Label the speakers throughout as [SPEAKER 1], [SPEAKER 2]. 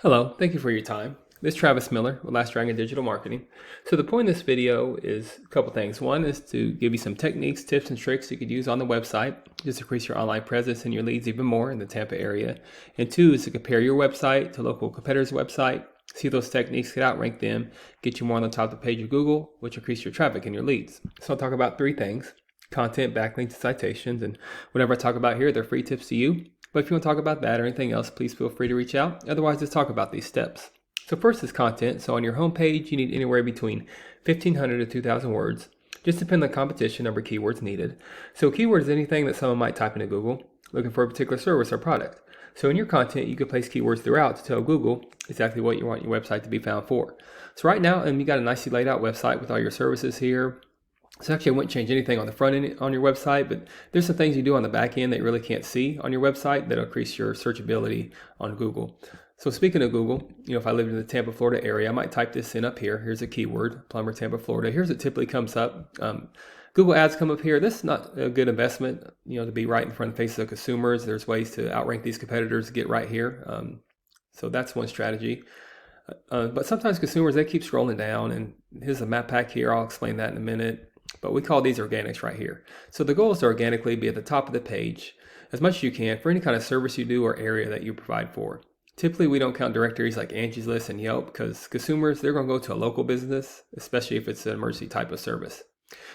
[SPEAKER 1] Hello, thank you for your time. This is Travis Miller with Last Dragon Digital Marketing. So the point of this video is a couple things. One is to give you some techniques, tips, and tricks you could use on the website just to increase your online presence and your leads even more in the Tampa area. And two is to compare your website to local competitors' website, see those techniques, could outrank them, get you more on the top of the page of Google, which increase your traffic and your leads. So I'll talk about three things: content, backlinks, and citations. And whatever I talk about here, they're free tips to you. But if you want to talk about that or anything else, please feel free to reach out. Otherwise, just talk about these steps. So first is content. So on your homepage, you need anywhere between 1,500 to 2,000 words. Just depend on competition, number of keywords needed. So keyword is anything that someone might type into Google looking for a particular service or product. So in your content, you could place keywords throughout to tell Google exactly what you want your website to be found for. So right now, you got a nicely laid out website with all your services here. So actually I wouldn't change anything on the front end on your website, but there's some things you do on the back end that you really can't see on your website that'll increase your searchability on Google. So speaking of Google, if I lived in the Tampa, Florida area, I might type this in up here. Here's a keyword, plumber, Tampa, Florida. Here's what typically comes up. Google ads come up here. This is not a good investment, to be right in front of the face of consumers. There's ways to outrank these competitors to get right here. So that's one strategy. But sometimes consumers, they keep scrolling down, and here's a map pack here. I'll explain that in a minute. But we call these organics right here. So the goal is to organically be at the top of the page as much as you can for any kind of service you do or area that you provide for. Typically, we don't count directories like Angie's List and Yelp because consumers, they're going to go to a local business, especially if it's an emergency type of service.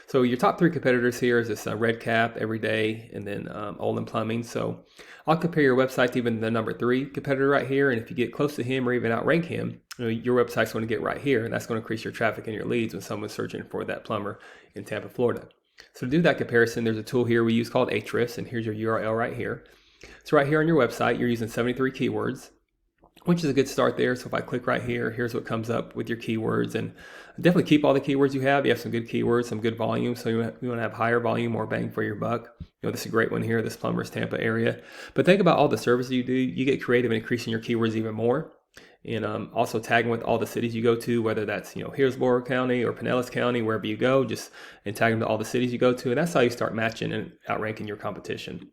[SPEAKER 1] So your top three competitors here is this Red Cap, Everyday, and then Olin Plumbing. So I'll compare your website to even the number 3 competitor right here. And if you get close to him or even outrank him, your website's going to get right here. And that's going to increase your traffic and your leads when someone's searching for that plumber in Tampa, Florida. So to do that comparison, there's a tool here we use called Ahrefs, and here's your URL right here. So right here on your website, you're using 73 keywords, which is a good start there. So if I click right here, here's what comes up with your keywords, and definitely keep all the keywords you have. You have some good keywords, some good volume. So you want to have higher volume, more bang for your buck. This is a great one here, this plumber's Tampa area. But think about all the services you do. You get creative in increasing your keywords even more. And also tagging with all the cities you go to, whether that's, Hillsborough County or Pinellas County, wherever you go, and tag them to all the cities you go to. And that's how you start matching and outranking your competition.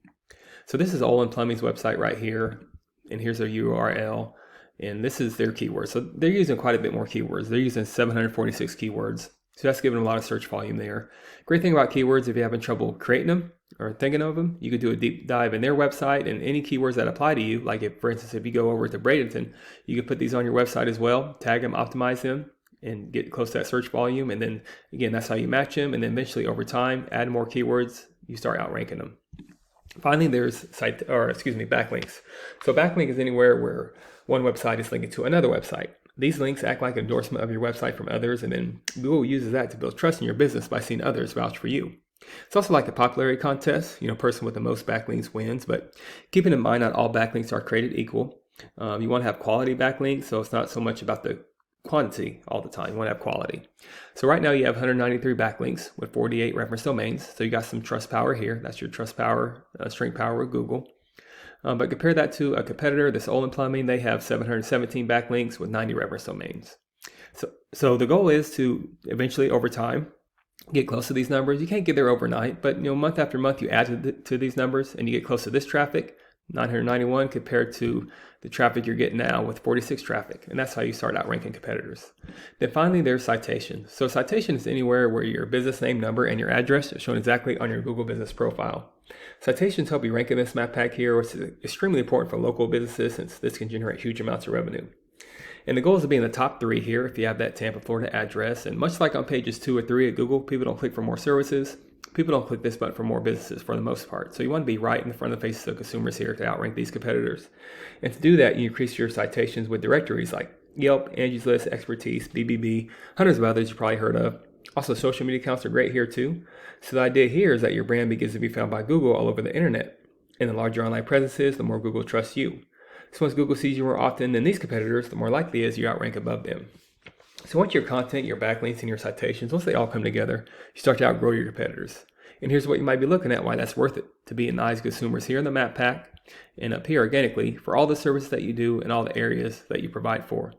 [SPEAKER 1] So this is Olin Plumbing's website right here. And here's their URL. And this is their keywords. So they're using quite a bit more keywords. They're using 746 keywords. So that's giving them a lot of search volume there. Great thing about keywords, if you're having trouble creating them or thinking of them, you could do a deep dive in their website and any keywords that apply to you. Like for instance, if you go over to Bradenton, you could put these on your website as well, tag them, optimize them, and get close to that search volume. And then again, that's how you match them. And then eventually over time, add more keywords, you start outranking them. Finally, there's backlinks. So backlink is anywhere where one website is linking to another website. These links act like endorsement of your website from others, and then Google uses that to build trust in your business by seeing others vouch for you. It's also like the popularity contest. Person with the most backlinks wins, but keeping in mind not all backlinks are created equal. You want to have quality backlinks, so it's not so much about the quantity all the time. You want to have quality. So right now you have 193 backlinks with 48 reference domains. So you got some trust power here. That's your trust power, strength power with Google. But compare that to a competitor, this Olin Plumbing. They have 717 backlinks with 90 reference domains. So the goal is to eventually, over time, get close to these numbers. You can't get there overnight, but month after month you add to these numbers and you get close to this traffic, 991 compared to the traffic you're getting now with 46 traffic. And that's how you start outranking competitors. Then finally, there's citation. So citation is anywhere where your business name, number, and your address are shown exactly on your Google business profile. Citations help you rank in this map pack here, which is extremely important for local businesses since this can generate huge amounts of revenue. And the goal is to be in the top 3 here if you have that Tampa, Florida address. And much like on pages 2 or 3 at Google, people don't click for more services. People don't click this button for more businesses for the most part. So you want to be right in the front of the faces of consumers here to outrank these competitors. And to do that, you increase your citations with directories like Yelp, Angie's List, Expertise, BBB, hundreds of others you probably heard of. Also, social media accounts are great here too. So the idea here is that your brand begins to be found by Google all over the internet. And the larger your online presence is, the more Google trusts you. So once Google sees you more often than these competitors, the more likely it is you outrank above them. So once your content, your backlinks, and your citations, once they all come together, you start to outgrow your competitors. And here's what you might be looking at, why that's worth it, to be in eyes of consumers here in the map pack and up here organically for all the services that you do and all the areas that you provide for.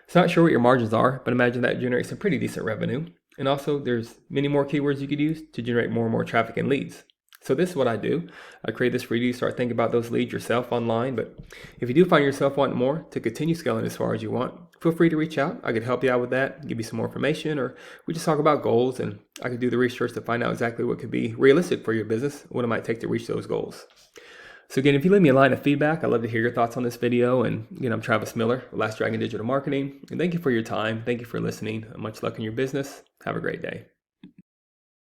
[SPEAKER 1] So not sure what your margins are, but imagine that generates some pretty decent revenue. And also there's many more keywords you could use to generate more and more traffic and leads. So this is what I do. I create this for you to start thinking about those leads yourself online. But if you do find yourself wanting more to continue scaling as far as you want, feel free to reach out. I could help you out with that, give you some more information, or we just talk about goals and I could do the research to find out exactly what could be realistic for your business, what it might take to reach those goals. So again, if you leave me a line of feedback, I'd love to hear your thoughts on this video. And again, I'm Travis Miller, Last Dragon Digital Marketing. And thank you for your time. Thank you for listening. Much luck in your business. Have a great day.